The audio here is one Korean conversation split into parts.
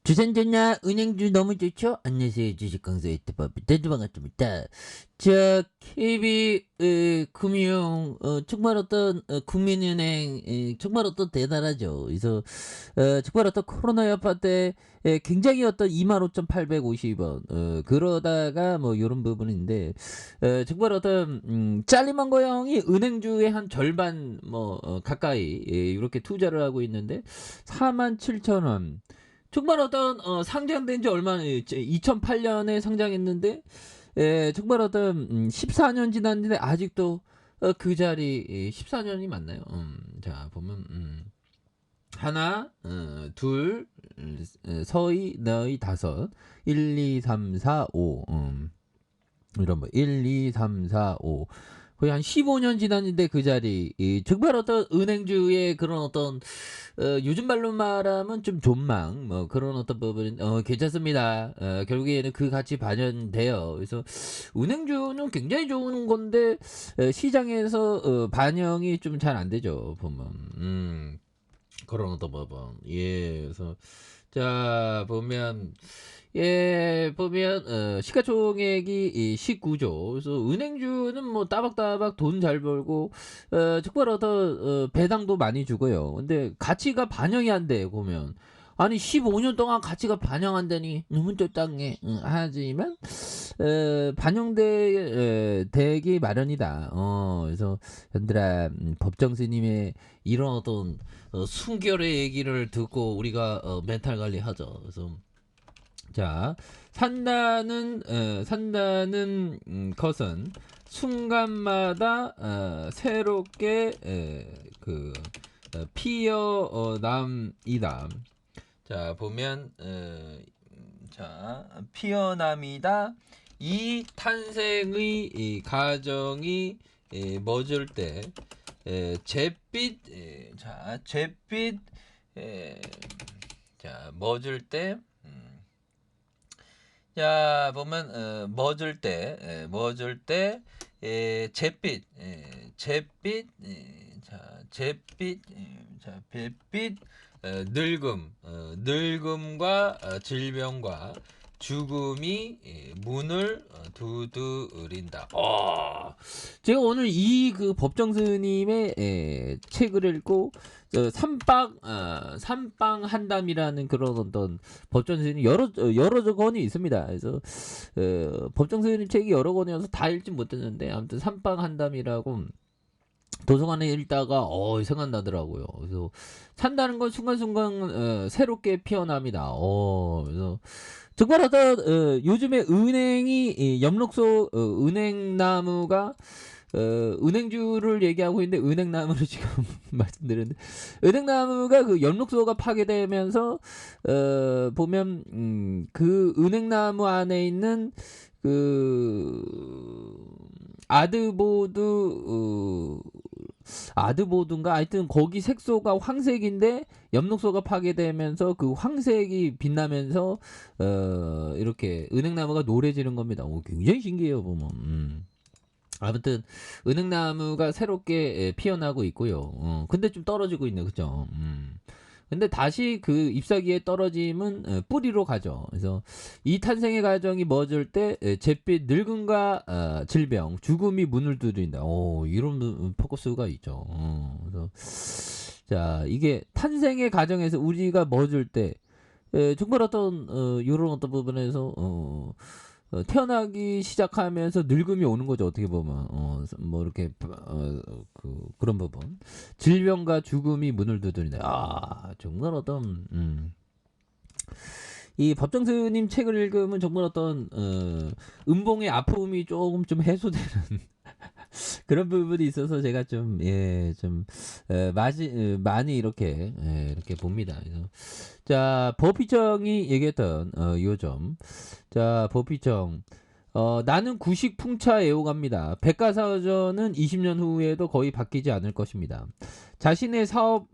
주산전자 은행주 너무 좋죠? 안녕하세요. 주식강사의 대박입니다. 반갑습니다. 자, KB 금융 정말 어떤 국민은행 정말 어떤 대단하죠. 그래서 정말 어떤 코로나 여파 때 굉장히 어떤 25,850원 그러다가 뭐 요런 부분인데 정말 어떤 잘리만 거형이 은행주의 한 절반 뭐 가까이 이렇게 투자를 하고 있는데 47,000원 정말 어떤 상장된 지 얼마나 2008년에 상장했는데 정말 어떤 14년 지났는데 아직도 그 자리 14년이 맞나요? 자 보면 하나, 둘, 서희, 너희, 다섯, 1, 2, 3, 4, 5 이런 뭐 1, 2, 3, 4, 5 거의 한 15년 지났는데 그 자리 정말 어떤 은행주의 그런 어떤 요즘 말로 말하면 좀 존망 뭐 그런 어떤 부분 괜찮습니다. 결국에는 그 가치 반영돼요. 그래서 은행주는 굉장히 좋은 건데 시장에서 반영이 좀 잘 안 되죠 보면 그런 어떤 부분 그래서 자 보면 보면 시가총액이 19조. 그래서 은행주는 뭐 따박따박 돈 잘 벌고 정말 어떤 배당도 많이 주고요. 근데 가치가 반영이 안 돼 보면. 아니 15년 동안 가치가 반영 안 되니 너무 쫄딱해. 하지만 되기 마련이다. 그래서 현들아 법정 스님의 이런 어떤 순결의 얘기를 듣고 우리가 멘탈 관리하죠. 그래서 자, 산다는 것은 순간마다 새롭게 피어남이다. 자, 보면 자, 피어남이다. 이 탄생의 이 가정이 멎을 때 잿빛 잿빛 자, 멎을 때 자 보면 멎을 때 잿빛 잿빛 늙음과 질병과 죽음이 문을 두드린다. 제가 오늘 이 그 법정 스님의 책을 읽고 삼빵 한담이라는 그런 어떤 법정 스님 여러 권이 있습니다. 그래서 법정 스님 책이 여러 권이어서 다 읽지 못했는데 아무튼 삼빵 한담이라고 도서관에 읽다가 생각나더라고요. 그래서 산다는 건 순간순간 새롭게 피어납니다. 그래서 정말 어떤 요즘에 은행이 엽록소 은행나무가 은행주를 얘기하고 있는데 은행나무를 지금 말씀드렸는데 은행나무가 그 엽록소가 파괴되면서 보면 그 은행나무 안에 있는 그 아드보드인가 하여튼 거기 색소가 황색인데 엽록소가 파괴되면서 그 황색이 빛나면서 이렇게 은행나무가 노래지는 겁니다. 굉장히 신기해요 보면. 아무튼 은행나무가 새롭게 피어나고 있고요. 근데 좀 떨어지고 있네, 그죠? 근데 다시 그 잎사귀에 떨어짐은 뿌리로 가죠. 그래서 이 탄생의 과정이 멎을 때 잿빛 늙음과 질병, 죽음이 문을 두드린다. 이런 포커스가 있죠. 그래서 자 이게 탄생의 과정에서 우리가 멎을 때 정말 어떤 이런 어떤 부분에서 태어나기 시작하면서 늙음이 오는 거죠. 어떻게 보면 뭐 이렇게 그런 부분 질병과 죽음이 문을 두드린다. 정말 어떤 이 법정 스님 책을 읽으면 정말 어떤 음봉의 아픔이 조금 좀 해소되는 그런 부분이 있어서 제가 좀 많이 이렇게 봅니다. 그래서 자 법희정이 얘기했던 요점 자 법희정 나는 구식 풍차 애호갑니다. 백과사전은 20년 후에도 거의 바뀌지 않을 것입니다. 자신의 사업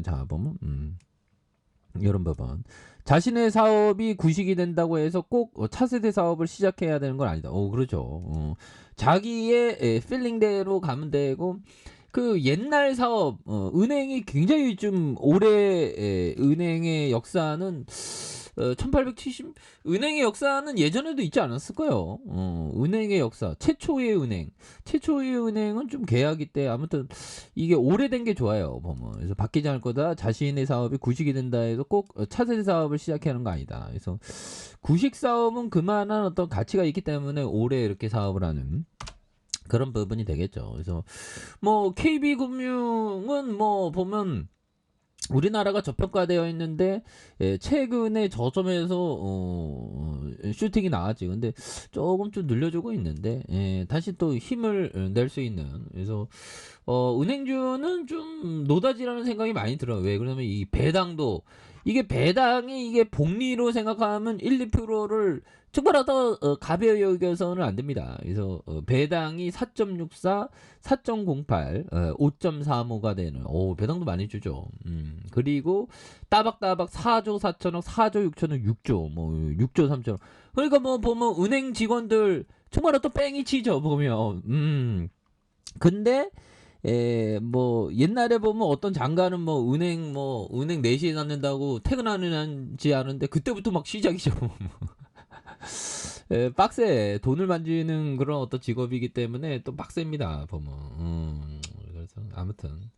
자 보면 이런 부분 자신의 사업이 구식이 된다고 해서 꼭 차세대 사업을 시작해야 되는 건 아니다. 그렇죠. 자기의 필링대로 가면 되고 그 옛날 사업 은행이 굉장히 좀 오래 은행의 역사는 1870 은행의 역사는 예전에도 있지 않았을까요? 은행의 역사 최초의 은행은 좀 계약이 때 아무튼 이게 오래된 게 좋아요. 보면 그래서 바뀌지 않을 거다. 자신의 사업이 구식이 된다 해서 꼭 차세 사업을 시작하는 거 아니다. 그래서 구식 사업은 그만한 어떤 가치가 있기 때문에 오래 이렇게 사업을 하는 그런 부분이 되겠죠. 그래서 뭐 KB금융은 뭐 보면 우리나라가 저평가되어 있는데 최근에 저점에서 슈팅이 나왔지. 근데 조금 좀 늘려주고 있는데 다시 또 힘을 낼 수 있는. 그래서 은행주는 좀 노다지라는 생각이 많이 들어요. 왜 그러면 이 배당도 이게 배당이 이게 복리로 생각하면 1, 2%를 정말로 가벼이 여겨서는 안 됩니다. 그래서 배당이 4.64, 4.08, 5.35가 되는 배당도 많이 주죠. 그리고 따박따박 4조 4천억, 4조 6천억, 6조 뭐 6조 3천억. 그러니까 뭐 보면 은행 직원들 정말로 또 뺑이 치죠 보면. 근데 뭐 옛날에 보면 어떤 장관은 뭐 은행 4시에 닫는다고 퇴근하는지 아는데 그때부터 막 시작이죠. 빡세. 돈을 만지는 그런 어떤 직업이기 때문에 또 빡셉니다. 보면. 그래서 아무튼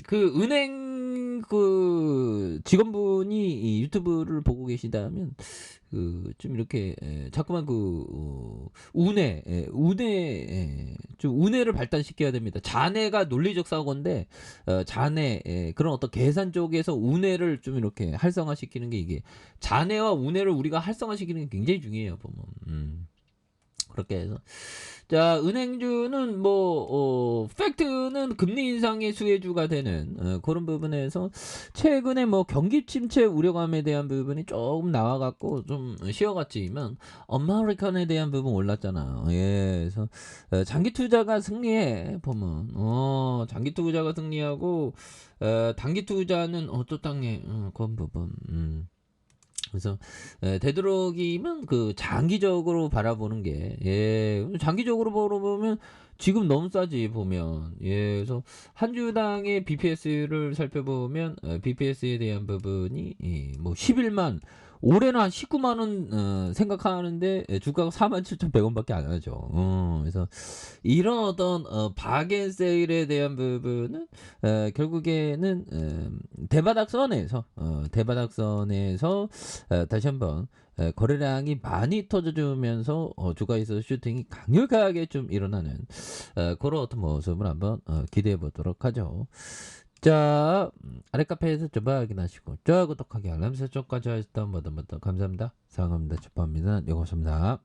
그 은행 그 직원분이 이 유튜브를 보고 계시다면 그 좀 이렇게 자꾸만 그 좀 우뇌를 발달시켜야 됩니다. 자네가 논리적 사고인데 자네 그런 어떤 계산 쪽에서 우뇌를 좀 이렇게 활성화시키는 게 이게 자네와 우뇌를 우리가 활성화시키는 게 굉장히 중요해요. 보면. 그렇게 해서 자 은행주는 뭐 팩트는 금리 인상의 수혜주가 되는 그런 부분에서 최근에 뭐 경기 침체 우려감에 대한 부분이 조금 나와갖고 좀 쉬어갔지만 어메리칸에 대한 부분 올랐잖아. 예, 그래서 장기 투자가 승리해 보면 장기 투자가 승리하고 단기 투자는 또 땅에 그런 부분. 그래서 되도록이면 그 장기적으로 바라보는 게 장기적으로 바라보면 지금 너무 싸지 보면 그래서 한 주당의 BPS를 살펴보면 BPS에 대한 부분이 뭐 11만 올해는 한 19만 원 생각하는데 주가가 47,100원밖에 안 하죠. 그래서 이런 어떤 바겐세일에 대한 부분은 결국에는 대바닥선에서 다시 한번 거래량이 많이 터져주면서 주가에서 슈팅이 강력하게 좀 일어나는 그런 어떤 모습을 한번 기대해 보도록 하죠. 자, 아래 카페에서 저바 확인하시고 좋아요 구독하기 알람 설정까지 하셨다면 뭐든 감사합니다. 사랑합니다. 축하합니다. 네, 고맙습니다.